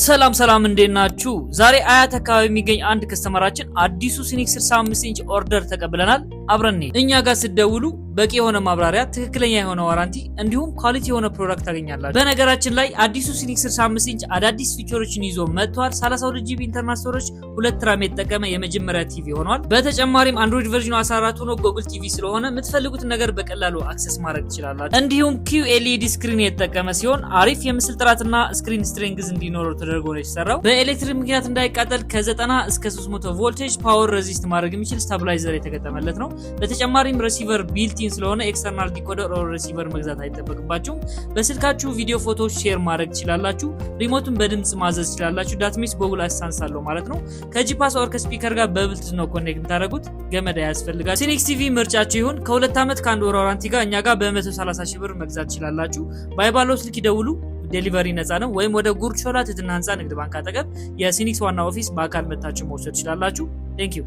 ሰላም እንዴት ናችሁ? ዛሬ አያት አካባቢ የሚገኝ አንድ ከስተመራችን አዲሱ ሲኒክስ 65 ኢንች ኦርደር ተቀብለናል። አብረን እኛ ጋር ስትደውሉ በቂ የሆነ ማብራሪያ፣ ትክክለኛ የሆነ ዋራንቲ እንዲሁም ኳሊቲ የሆነ ፕሮዳክት ታገኛላችሁ። በነገራችን ላይ አዲሱ ሲኒክስ 65 ኢንች አዳዲስ ፊቸሮችን ይዞ መጥቷል። 32 ጂቢ ኢንተርናል ስቶሬጅ፣ 2 ራም የተጠቀመ የመጀመሪያ ቲቪ ሆኗል። በተጨማሪም አንድሮይድ ቨርዥኑ 14 ሆኖ ጎግል ቲቪ ስለሆነ የምትፈልጉትን ነገር በቀላሉ አክሰስ ማድረግ ትችላላችሁ። እንዲሁም QLED ስክሪን የተጠቀመ ሲሆን አሪፍ የምስል ጥራትና ስክሪን ስትሬንግዝ እንዲኖረው ተደርጎ ነው የተሰራው። በኤሌክትሪክ ምክንያት እንዳይቃጠል ከ90 እስከ 300 ቮልቴጅ ፓወር ሬዚስት ማድረግ የሚችል ስታብላይዘር የተገጠመለት ነው። በተጨማሪም ሪሲቨር ቢልቲን ስለሆነ ኤክስተርናል ዲኮደር ኦር ሪሲቨር መግዛት አይጠበቅባችሁም። በስልካችሁ ቪዲዮ፣ ፎቶ ሼር ማድረግ ትችላላችሁ። ሪሞቱን በድምጽ ማዘዝ ትችላላችሁ። ዳትሚስ ጎግል አሲስታንስ አለው ማለት ነው። ከጂፓስ ኦር ከስፒከር ጋር በብልቱዝ ነው ኮኔክት የምታደርጉት። ገመድ ያስፈልጋል። ሲኒክስ ቲቪ ምርጫችሁ ይሁን። ከ2 ዓመት ከ1 ወር ዋራንቲ ጋር እኛ ጋር በ130 ሺህ ብር መግዛት ትችላላችሁ። ባይባለው ስልክ ይደውሉ። ዴሊቨሪ ነፃ ነው። ወይም ወደ ጉርድ ሾላ ትህትና ህንፃ ንግድ ባንክ አጠገብ የሲኒክስ ዋና ኦፊስ በአካል መታችሁ መውሰድ ትችላላችሁ። ቴንክ ዩ